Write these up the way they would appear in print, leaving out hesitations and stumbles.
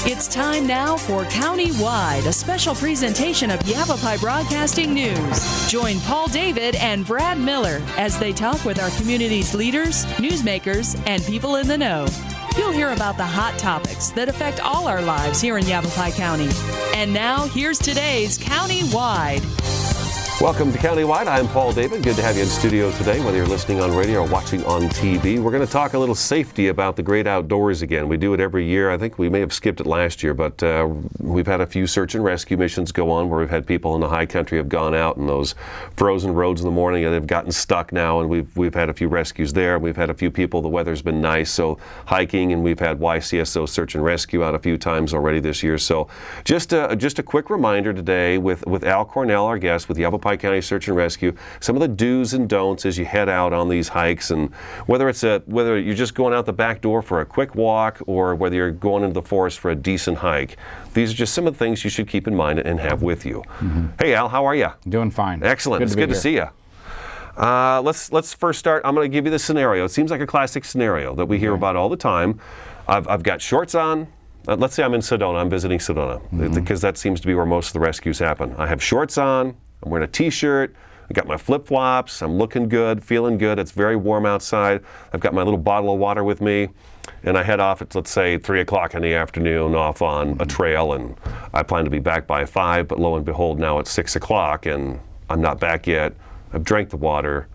It's time now for County-Wide, a special presentation of Yavapai Broadcasting News. Join Paul David and Brad Miller as they talk with our community's leaders, newsmakers, and people in the know. You'll hear about the hot topics that affect all our lives here in Yavapai County. And now, here's today's County-Wide. Welcome to County-Wide. I'm Paul David. Good to have you in studio today, whether you're listening on radio or watching on TV. We're going to talk a little safety about the great outdoors again. We do it every year. I think we may have skipped it last year, but we've had a few search and rescue missions go on where we've had people in the high country have gone out in those frozen roads in the morning and they've gotten stuck now, and we've had a few rescues there. We've had a few people, the weather's been nice, so hiking, and we've had YCSO search and rescue out a few times already this year. So just a quick reminder today with Al Cornell, our guest with Yavapai County Search and Rescue, some of the do's and don'ts as you head out on these hikes, and whether you're just going out the back door for a quick walk or whether you're going into the forest for a decent hike. These are just some of the things you should keep in mind and have with you. Mm-hmm. Hey Al, how are you? Doing fine. Excellent. It's good to see you. Let's first start. I'm going to give you the scenario. It seems like a classic scenario that we hear about all the time. I've got shorts on. Let's say I'm in Sedona. I'm visiting Sedona because that seems to be where most of the rescues happen. I have shorts on. I'm wearing a t-shirt, I got my flip-flops, I'm looking good, feeling good, it's very warm outside. I've got my little bottle of water with me, and I head off at, let's say, 3 o'clock in the afternoon off on a trail, and I plan to be back by 5, but lo and behold, now it's 6 o'clock, and I'm not back yet. I've drank the water.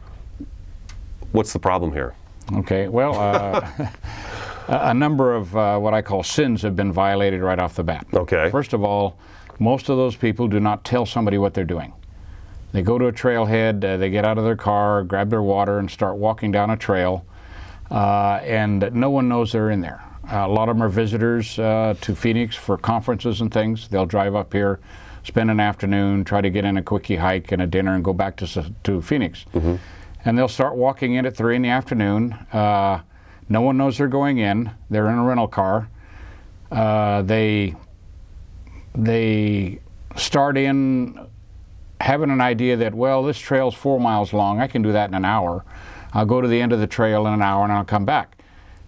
What's the problem here? Okay, well, a number of what I call sins have been violated right off the bat. Okay. First of all, most of those people do not tell somebody what they're doing. They go to a trailhead, they get out of their car, grab their water, and start walking down a trail, and no one knows they're in there. A lot of them are visitors to Phoenix for conferences and things. They'll drive up here, spend an afternoon, try to get in a quickie hike and a dinner, and go back to Phoenix. Mm-hmm. And they'll start walking in at 3 in the afternoon. No one knows they're going in. They're in a rental car. They start in having an idea that, well, this trail's 4 miles long, I can do that in an hour. I'll go to the end of the trail in an hour and I'll come back.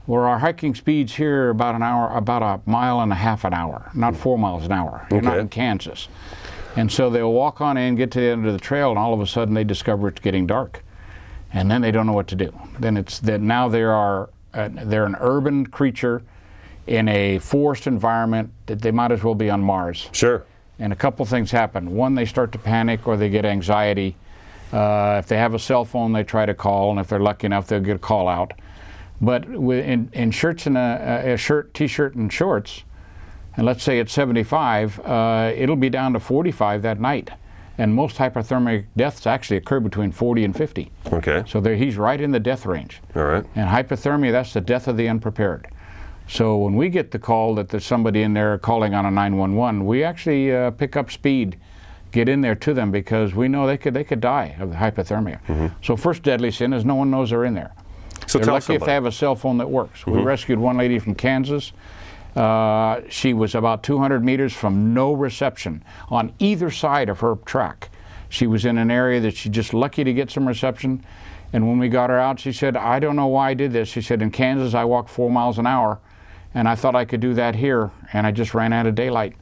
Well, our hiking speeds here are about a mile and a half an hour, not 4 miles an hour. You're not in Kansas. And so they'll walk on in, get to the end of the trail, and all of a sudden they discover it's getting dark. And then they don't know what to do. Then it's that now they're an urban creature in a forest environment that they might as well be on Mars. Sure. And a couple things happen. One, they start to panic or they get anxiety. If they have a cell phone, they try to call, and if they're lucky enough, they'll get a call out. But in shirts and a t-shirt and shorts, and let's say it's 75, it'll be down to 45 that night. And most hypothermic deaths actually occur between 40 and 50. Okay. So he's right in the death range. All right. And hypothermia, that's the death of the unprepared. So when we get the call that there's somebody in there calling on a 911, we actually pick up speed, get in there to them, because we know they could die of the hypothermia. Mm-hmm. So first deadly sin is no one knows they're in there. So they're lucky if they have a cell phone that works. Mm-hmm. We rescued one lady from Kansas. She was about 200 meters from no reception on either side of her track. She was in an area that she's just lucky to get some reception. And when we got her out, she said, I don't know why I did this. She said, in Kansas, I walk 4 miles an hour. And I thought I could do that here, and I just ran out of daylight.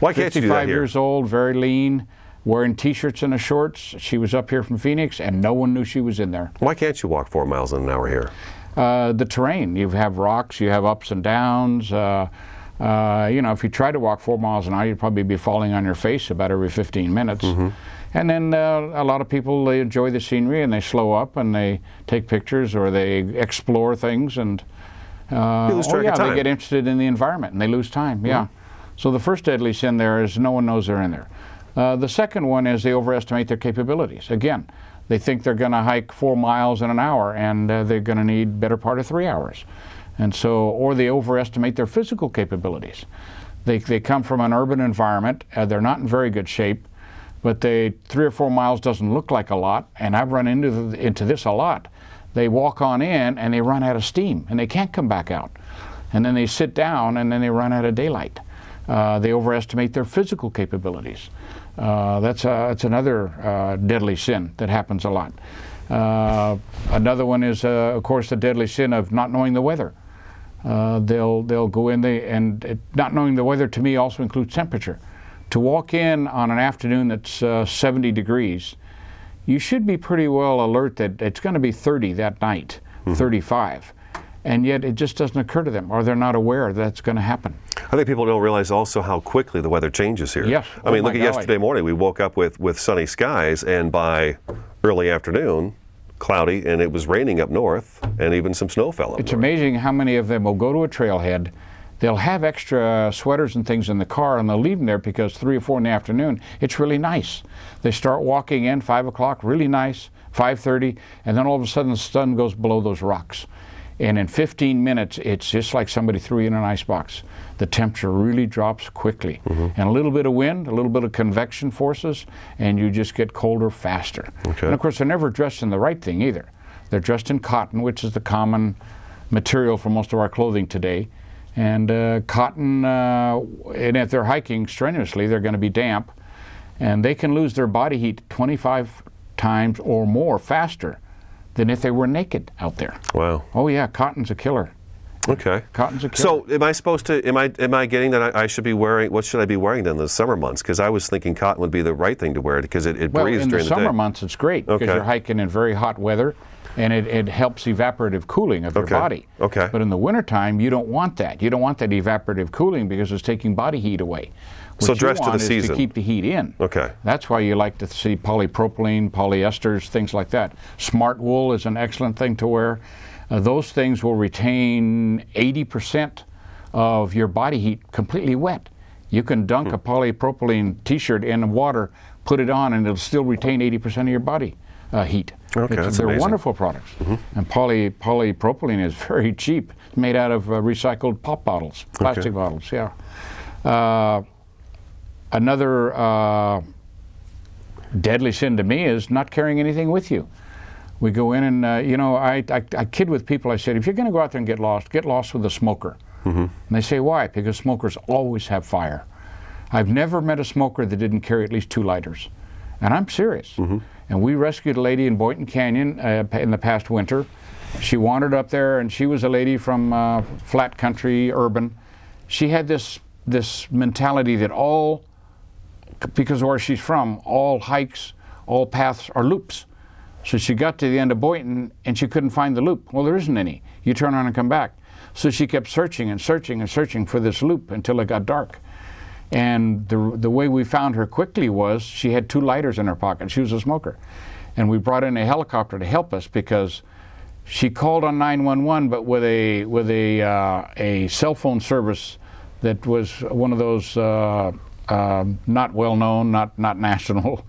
Why can't you do that here? 55 years old, very lean, wearing t-shirts and a shorts. She was up here from Phoenix, and no one knew she was in there. Why can't you walk 4 miles an hour here? The terrain. You have rocks, you have ups and downs. If you try to walk 4 miles an hour, you'd probably be falling on your face about every 15 minutes. Mm-hmm. And then a lot of people, they enjoy the scenery, and they slow up, and they take pictures, or they explore things, and they get interested in the environment and they lose time. Yeah. So the first deadly sin there is no one knows they're in there. The second one is they overestimate their capabilities. Again, they think they're going to hike 4 miles in an hour, and they're going to need better part of 3 hours. And so, or they overestimate their physical capabilities. They come from an urban environment. They're not in very good shape, but 3 or 4 miles doesn't look like a lot. And I've run into this a lot. They walk on in and they run out of steam and they can't come back out. And then they sit down and then they run out of daylight. They overestimate their physical capabilities. That's another deadly sin that happens a lot. Another one is, of course, the deadly sin of not knowing the weather. they'll go in there, and not knowing the weather to me also includes temperature. To walk in on an afternoon that's 70 degrees, you should be pretty well alert that it's going to be 30 that night, 35. And yet it just doesn't occur to them, or they're not aware that's going to happen. I think people don't realize also how quickly the weather changes here. Yes. I mean, look at yesterday morning. We woke up with sunny skies, and by early afternoon, cloudy, and it was raining up north, and even some snow fell up It's north. amazing how many of them will go to a trailhead. They'll have extra sweaters and things in the car, and they'll leave them there because 3 or 4 in the afternoon, it's really nice. They start walking in, 5 o'clock, really nice, 5:30, and then all of a sudden the sun goes below those rocks. And in 15 minutes, it's just like somebody threw you in an ice box. The temperature really drops quickly. And a little bit of wind, a little bit of convection forces, and you just get colder faster. Okay. And of course, they're never dressed in the right thing either. They're dressed in cotton, which is the common material for most of our clothing today. And cotton, and if they're hiking strenuously, they're going to be damp. And they can lose their body heat 25 times or more faster than if they were naked out there. Wow. Oh yeah, cotton's a killer. Okay. Cotton's a killer. So am I supposed to, am I getting that I should be wearing, what should I be wearing then in the summer months? Because I was thinking cotton would be the right thing to wear because it breathes during the day. Well, in the summer months it's great because you're hiking in very hot weather, and it helps evaporative cooling of your body. Okay. But in the wintertime, you don't want that. You don't want that evaporative cooling because it's taking body heat away. So dress to the What you want is season. to keep the heat in. Okay. That's why you like to see polypropylene, polyesters, things like that. Smart wool is an excellent thing to wear. Those things will retain 80% of your body heat completely wet. You can dunk a polypropylene t-shirt in water, put it on, and it'll still retain 80% of your body heat. Okay, that's they're amazing. wonderful products. And polypropylene is very cheap. It's made out of recycled pop bottles, plastic bottles, yeah. Another deadly sin to me is not carrying anything with you. We go in and, you know, I kid with people. I said, if you're going to go out there and get lost with a smoker. And they say, why? Because smokers always have fire. I've never met a smoker that didn't carry at least 2 lighters. And I'm serious. And we rescued a lady in Boynton Canyon in the past winter. She wandered up there, and she was a lady from flat country, urban. She had this mentality that because of where she's from, all hikes, all paths are loops. So she got to the end of Boynton and she couldn't find the loop. Well, there isn't any. You turn around and come back. So she kept searching and searching and searching for this loop until it got dark. And the way we found her quickly was she had 2 lighters in her pocket. She was a smoker. And we brought in a helicopter to help us because she called on 911, but with a cell phone service that was one of those not well known, not national,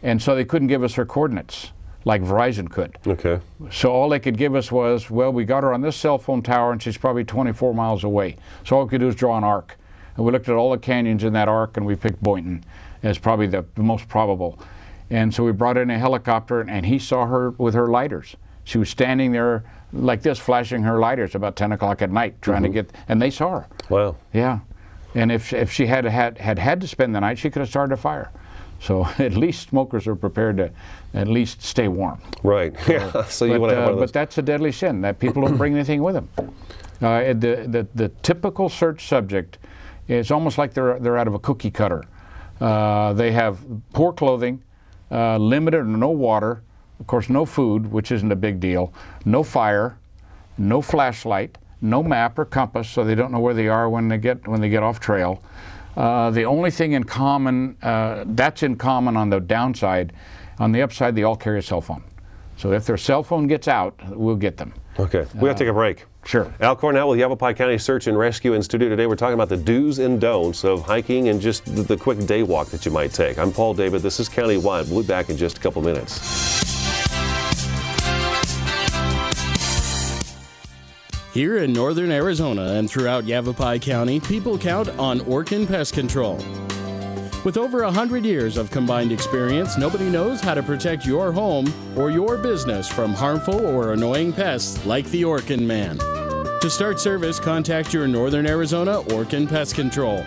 and so they couldn't give us her coordinates like Verizon could. Okay. So all they could give us was, well, we got her on this cell phone tower and she's probably 24 miles away. So all we could do is draw an arc. And we looked at all the canyons in that arc and we picked Boynton as probably the most probable. And so we brought in a helicopter and he saw her with her lighters. She was standing there like this, flashing her lighters about 10 o'clock at night, trying to get, and they saw her. Wow. Yeah. And if she had to spend the night, she could have started a fire. So at least smokers are prepared to at least stay warm. Right. Yeah. So you want to have one of those. But that's a deadly sin, that people don't bring anything with them. The typical search subject is almost like they're out of a cookie cutter. They have poor clothing, limited or no water, of course no food, which isn't a big deal, no fire, no flashlight, no map or compass, so they don't know where they are when they get off trail. The only thing in common, that's in common on the downside. On the upside, they all carry a cell phone. So if their cell phone gets out, we'll get them. Okay. We have to take a break. Sure. Al Cornell with Yavapai County Search and Rescue in studio today. We're talking about the do's and don'ts of hiking and just the quick day walk that you might take. I'm Paul David. This is Countywide. We'll be back in just a couple minutes. Here in northern Arizona and throughout Yavapai County, people count on Orkin Pest Control. With over 100 years of combined experience, nobody knows how to protect your home or your business from harmful or annoying pests like the Orkin Man. To start service, contact your Northern Arizona Orkin Pest Control.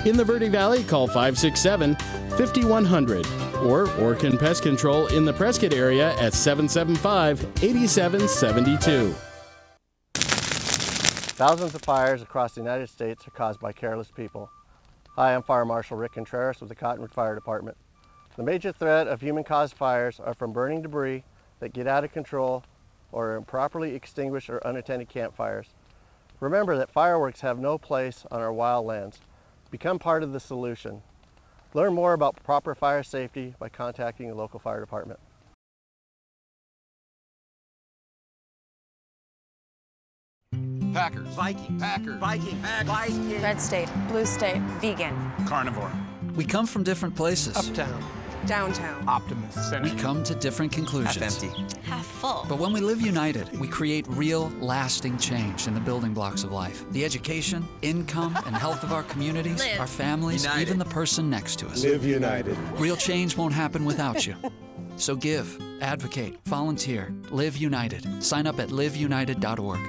In the Verde Valley, call 567-5100 or Orkin Pest Control in the Prescott area at 775-8772. Thousands of fires across the United States are caused by careless people. Hi, I'm Fire Marshal Rick Contreras with the Cottonwood Fire Department. The major threat of human-caused fires are from burning debris that get out of control or improperly extinguished or unattended campfires. Remember that fireworks have no place on our wild lands. Become part of the solution. Learn more about proper fire safety by contacting the local fire department. Packers. Viking. Packers. Viking. Viking. Red state. Blue state. Vegan. Carnivore. We come from different places. Uptown. Downtown. Optimist. We come to different conclusions. Half empty. Half full. But when we live united, we create real, lasting change in the building blocks of life. The education, income, and health of our communities, Live. our families, United. even the person next to us. Live united. Real change won't happen without you. So give, advocate, volunteer, live united. Sign up at liveunited.org.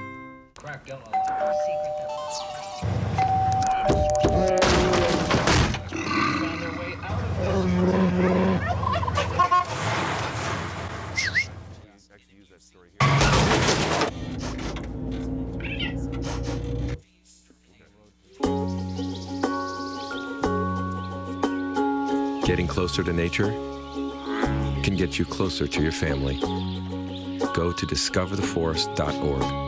Getting closer to nature can get you closer to your family. Go to discovertheforest.org.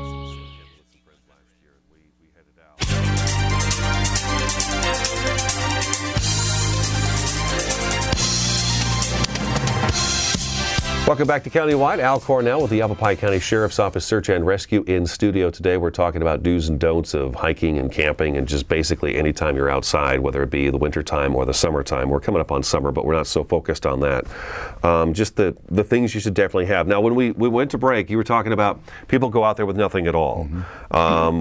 Welcome back to Countywide. Al Cornell with the Yavapai County Sheriff's Office Search and Rescue in studio today. We're talking about do's and don'ts of hiking and camping and just basically anytime you're outside, whether it be the wintertime or the summertime. We're coming up on summer, but we're not so focused on that. Just the things you should definitely have. Now, when we went to break, you were talking about people go out there with nothing at all.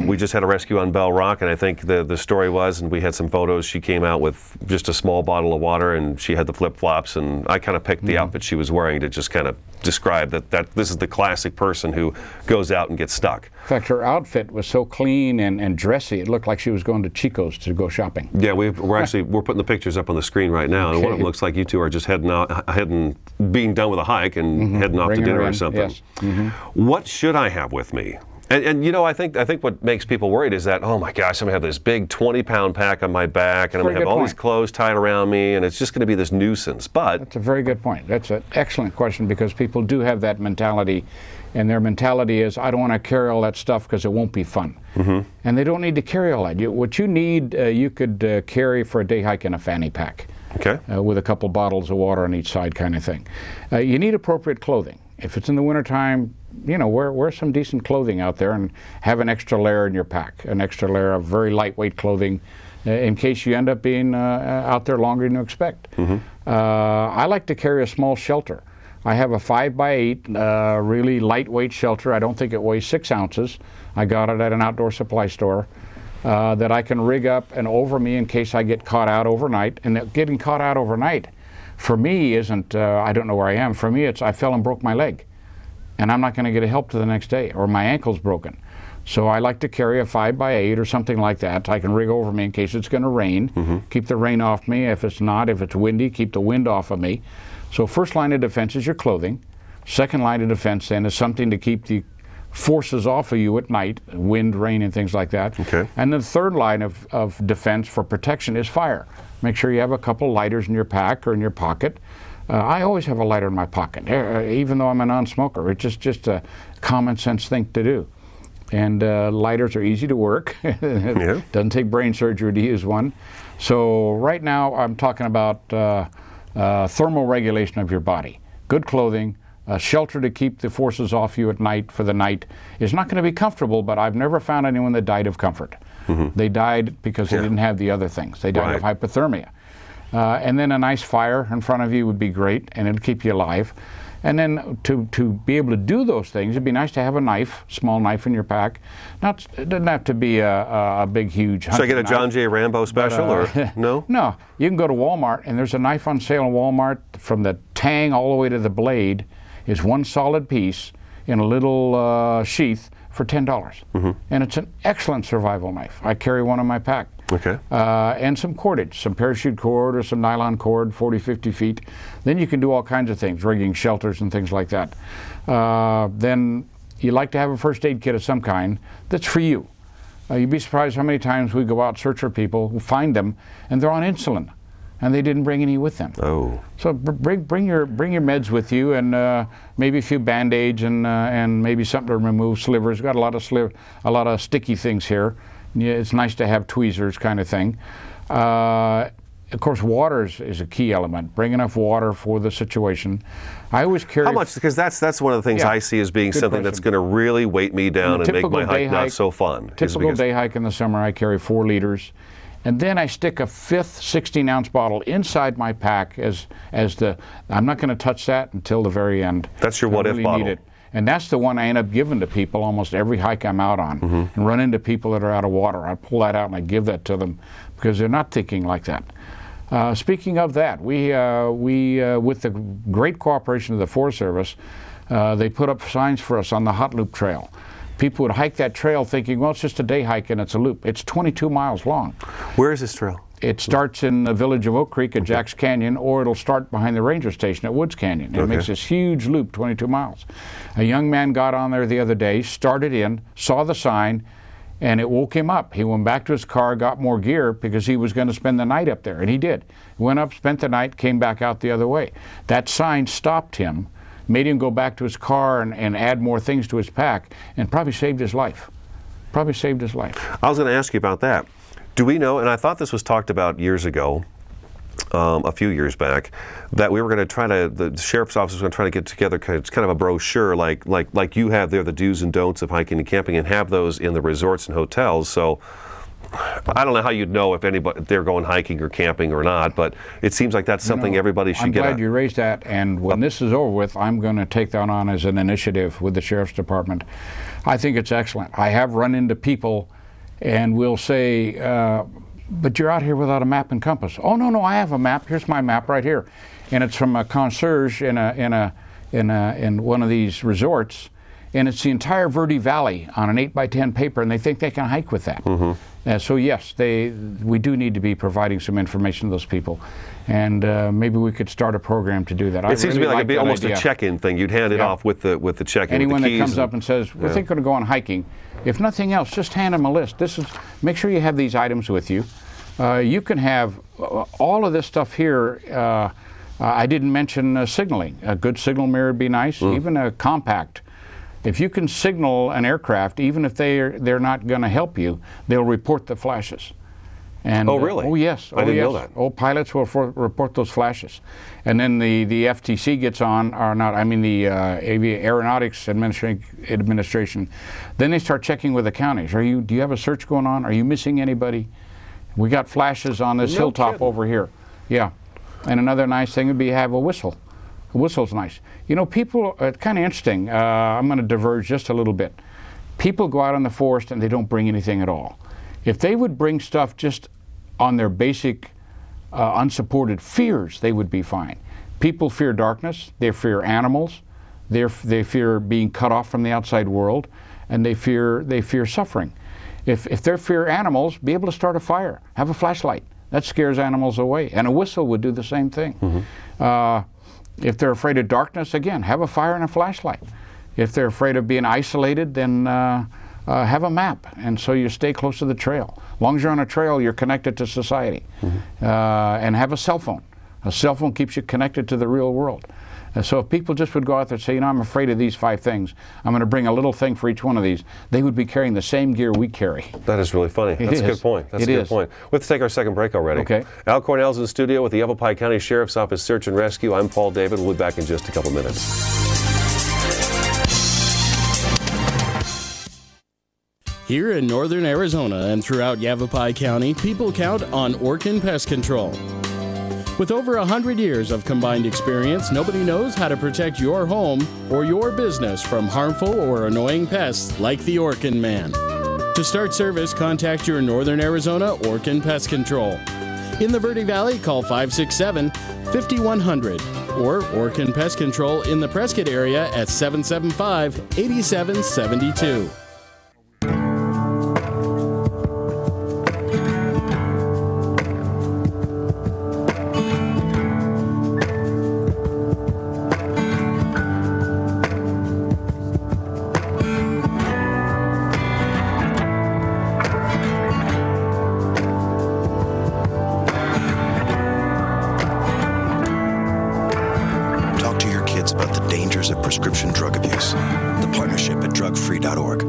We just had a rescue on Bell Rock, and I think the story was, and we had some photos, she came out with just a small bottle of water, and she had the flip-flops, and I kind of picked the outfit she was wearing to just kind of describe that this is the classic person who goes out and gets stuck. In fact, her outfit was so clean and dressy, it looked like she was going to Chico's to go shopping. Yeah, we're putting the pictures up on the screen right now, and one of them looks like you two are just being done with a hike and heading off to dinner or something. Yes. What should I have with me? And you know, I think what makes people worried is that, oh my gosh, I'm gonna have this big 20-pound pack on my back, and I'm gonna have all these clothes tied around me, and it's just gonna be this nuisance. But that's a very good point. That's an excellent question, because people do have that mentality, and their mentality is, I don't want to carry all that stuff because it won't be fun. And they don't need to carry all that. What you need, you could carry for a day hike in a fanny pack. Okay. With a couple bottles of water on each side, kind of thing. You need appropriate clothing. If it's in the wintertime, you know, wear some decent clothing out there, and have an extra layer in your pack, an extra layer of very lightweight clothing in case you end up being out there longer than you expect. I like to carry a small shelter. I have a 5x8 really lightweight shelter. I don't think it weighs 6 ounces. I got it at an outdoor supply store that I can rig up and over me in case I get caught out overnight. And getting caught out overnight for me isn't, I don't know where I am. For me, it's I fell and broke my leg, and I'm not going to get help to the next day, or my ankle's broken. So I like to carry a 5x8 or something like that. I can rig over me in case it's going to rain, keep the rain off me. If it's not, if it's windy, keep the wind off of me. So first line of defense is your clothing. Second line of defense then is something to keep the forces off of you at night, wind, rain, and things like that. Okay. And the third line of defense for protection is fire. Make sure you have a couple lighters in your pack or in your pocket. I always have a lighter in my pocket, even though I'm a non-smoker. It's just a common sense thing to do. And lighters are easy to work. It doesn't take brain surgery to use one. So right now I'm talking about thermal regulation of your body. Good clothing, shelter to keep the forces off you at night for the night. Is not going to be comfortable, but I've never found anyone that died of comfort. They died because they didn't have the other things. They died of hypothermia. And then a nice fire in front of you would be great, and it'll keep you alive. And then to be able to do those things, it'd be nice to have a knife, small knife in your pack. It doesn't have to be a big, huge hunting Should I get a knife. John J. Rambo special, or no? No. You can go to Walmart, and there's a knife on sale in Walmart. From the tang all the way to the blade is one solid piece in a little sheath for $10. And it's an excellent survival knife. I carry one in my pack. Okay. And some cordage, some parachute cord or some nylon cord, 40, 50 feet. Then you can do all kinds of things, rigging shelters and things like that. Then you like to have a first aid kit of some kind that's for you. You'd be surprised how many times we go out, search for people, who find them, and they're on insulin, and they didn't bring any with them. Oh. So bring your meds with you, and maybe a few Band-Aids and maybe something to remove slivers. We've got a lot of sticky things here. Yeah, it's nice to have tweezers, kind of thing. Of course, water is a key element. Bring enough water for the situation. I always carry. How much? Because that's one of the things I see as being something that's going to really weight me down and make my hike not so fun. Typical day hike in the summer, I carry 4 liters. And then I stick a 5th 16-ounce bottle inside my pack I'm not going to touch that until the very end. That's your what-if bottle. Need it. And that's the one I end up giving to people almost every hike I'm out on, and run into people that are out of water. I pull that out and I give that to them because they're not thinking like that. Speaking of that, we with the great cooperation of the Forest Service, they put up signs for us on the Hot Loop Trail. People would hike that trail thinking, well, it's just a day hike and it's a loop. It's 22 miles long. Where is this trail? It starts in the village of Oak Creek at Jack's Canyon, or it'll start behind the ranger station at Woods Canyon. It makes this huge loop, 22 miles. A young man got on there the other day, started in, saw the sign, and it woke him up. He went back to his car, got more gear because he was going to spend the night up there, and he did. Went up, spent the night, came back out the other way. That sign stopped him, made him go back to his car and add more things to his pack, and probably saved his life. Probably saved his life. I was going to ask you about that. Do we know, and I thought this was talked about years ago, a few years back, that we were going to the sheriff's office was going to try to get together kind of a brochure like you have there, the do's and don'ts of hiking and camping, and have those in the resorts and hotels. So I don't know how you'd know if they're going hiking or camping or not, but it seems like that's something everybody should get. I'm glad you raised that, and when this is over with, I'm going to take that on as an initiative with the Sheriff's Department. I think it's excellent. I have run into people and we'll say, but you're out here without a map and compass. Oh, no, I have a map. Here's my map right here. And it's from a concierge in one of these resorts, and it's the entire Verde Valley on an 8x10 paper, and they think they can hike with that. So yes, we do need to be providing some information to those people, and maybe we could start a program to do that. It seems to me like it'd be almost a check-in thing. You'd hand it off with the check-in. Anyone with the keys that comes up and says, we're thinking of going hiking, if nothing else, just hand them a list. Make sure you have these items with you. You can have all of this stuff here. I didn't mention signaling. A good signal mirror would be nice, even a compact. If you can signal an aircraft, even if they're not going to help you, they'll report the flashes. And, oh, really? Oh, yes. I didn't know that. Oh, pilots will report those flashes. And then the FTC gets on, or not, I mean the Aeronautics Administration. Then they start checking with the counties. Do you have a search going on? Are you missing anybody? We got flashes on this hilltop over here. Yeah. And another nice thing would be have a whistle. A whistle's nice. You know, people, it's kind of interesting. I'm going to diverge just a little bit. People go out in the forest and they don't bring anything at all. If they would bring stuff just on their basic unsupported fears, they would be fine. People fear darkness, they fear animals, they fear being cut off from the outside world, and they fear suffering. If they fear animals, be able to start a fire, have a flashlight. That scares animals away, and a whistle would do the same thing. If they're afraid of darkness, again, have a fire and a flashlight. If they're afraid of being isolated, then have a map, and so you stay close to the trail. As long as you're on a trail, you're connected to society. And have a cell phone. A cell phone keeps you connected to the real world. So if people just would go out there and say, you know, I'm afraid of these 5 things, I'm going to bring a little thing for each one of these, they would be carrying the same gear we carry. That is really funny. That's a good point. That's a good point. We have to take our second break already. Okay. Al Cornell's in the studio with the Yavapai County Sheriff's Office Search and Rescue. I'm Paul David. We'll be back in just a couple minutes. Here in northern Arizona and throughout Yavapai County, people count on Orkin Pest Control. With over 100 years of combined experience, nobody knows how to protect your home or your business from harmful or annoying pests like the Orkin Man. To start service, contact your Northern Arizona Orkin Pest Control. In the Verde Valley, call 567-5100 or Orkin Pest Control in the Prescott area at 775-8772. prescription drug abuse. The partnership at drugfree.org.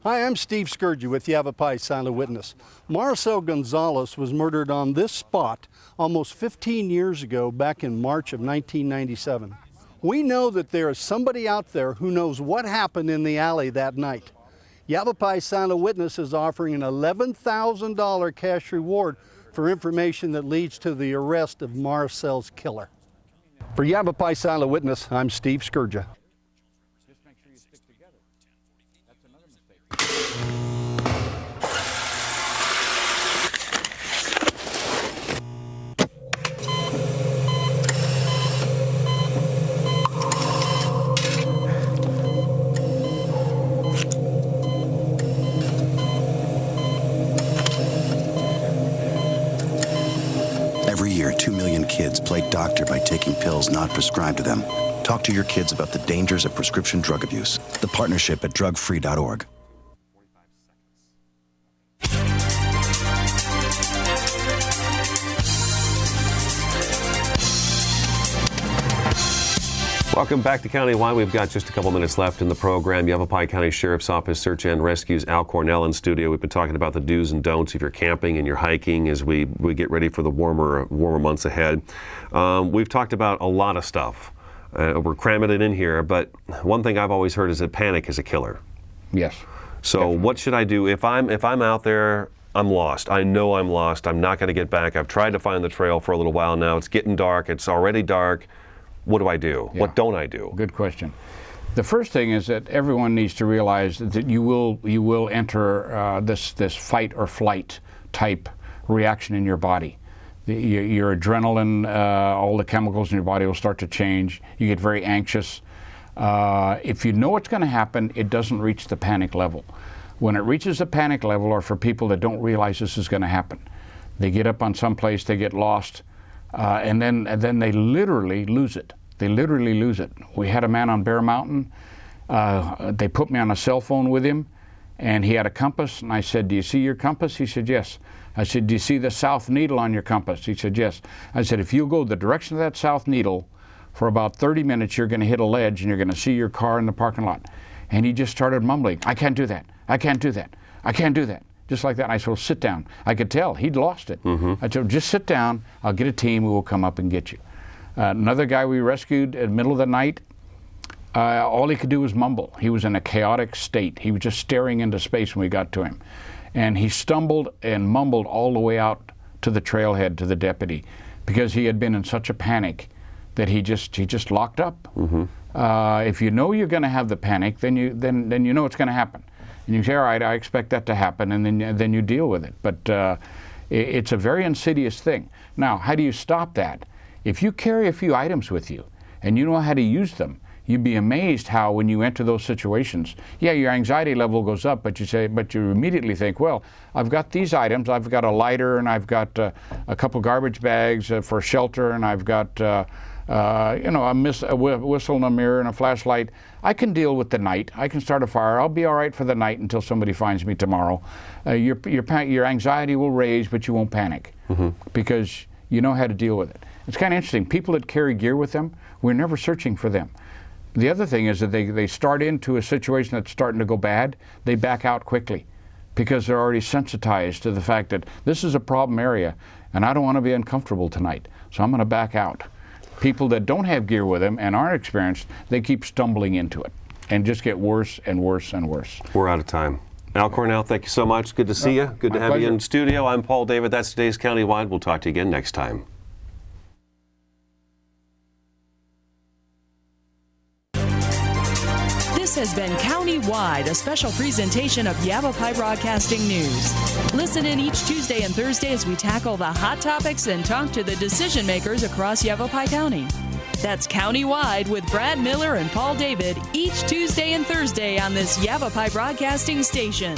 Hi, I'm Steve Scourge with Yavapai Silent Witness. Marcel Gonzalez was murdered on this spot almost 15 years ago, back in March of 1997. We know that there is somebody out there who knows what happened in the alley that night. Yavapai Silent Witness is offering an $11,000 cash reward for information that leads to the arrest of Marcel's killer. For Yavapai Silent Witness, I'm Steve Scourge. Every year, 2 million kids play doctor by taking pills not prescribed to them. Talk to your kids about the dangers of prescription drug abuse. The partnership at drugfree.org. Welcome back to Countywide. We've got just a couple minutes left in the program. Yavapai County Sheriff's Office Search and Rescue's Al Cornell in studio. We've been talking about the do's and don'ts if you're camping and you're hiking as we get ready for the warmer months ahead. We've talked about a lot of stuff. We're cramming it in here, but one thing I've always heard is that panic is a killer. Yes. So definitely. What should I do if I'm out there? I'm lost. I know I'm lost. I'm not going to get back. I've tried to find the trail for a little while now. It's getting dark. It's already dark. What do I do? Yeah. What don't I do? Good question. The first thing is that everyone needs to realize that you will enter this fight or flight type reaction in your body. Your adrenaline, all the chemicals in your body will start to change. You get very anxious. If you know what's going to happen, it doesn't reach the panic level. When it reaches the panic level, or for people that don't realize this is going to happen, they get up on some place, they get lost. And then they literally lose it. They literally lose it. We had a man on Bear Mountain. They put me on a cell phone with him, and he had a compass. And I said, "Do you see your compass?" He said, "Yes." I said, "Do you see the south needle on your compass?" He said, "Yes." I said, "If you go the direction of that south needle for about 30 minutes, you're going to hit a ledge, and you're going to see your car in the parking lot." And he just started mumbling, "I can't do that. I can't do that. I can't do that." Just like that. And I said, "Well, sit down." I could tell he'd lost it. I said, "Just sit down. I'll get a team who will come up and get you." Another guy we rescued in the middle of the night, all he could do was mumble. He was in a chaotic state. He was just staring into space when we got to him. And he stumbled and mumbled all the way out to the trailhead, to the deputy, because he had been in such a panic that he just locked up. If you know you're going to have the panic, then you know it's going to happen. And you say, "All right, I expect that to happen," and then you deal with it. But it's a very insidious thing. Now, how do you stop that? If you carry a few items with you and you know how to use them, you'd be amazed how when you enter those situations, yeah, your anxiety level goes up, but you immediately think, well, I've got these items. I've got a lighter, and I've got a couple garbage bags for shelter, and I've got a whistle and a mirror and a flashlight. I can deal with the night. I can start a fire. I'll be all right for the night until somebody finds me tomorrow. Your anxiety will raise, but you won't panic because you know how to deal with it. It's kind of interesting. People that carry gear with them, we're never searching for them. The other thing is that they start into a situation that's starting to go bad, they back out quickly because they're already sensitized to the fact that this is a problem area and I don't want to be uncomfortable tonight, so I'm going to back out. People that don't have gear with them and aren't experienced, they keep stumbling into it and just get worse and worse and worse. We're out of time. Al Cornell, thank you so much. Good to see you. Good to have you in studio. I'm Paul David. That's today's Countywide. We'll talk to you again next time. This has been Countywide, a special presentation of Yavapai Broadcasting News. Listen in each Tuesday and Thursday as we tackle the hot topics and talk to the decision makers across Yavapai County. That's Countywide with Brad Miller and Paul David each Tuesday and Thursday on this Yavapai Broadcasting station.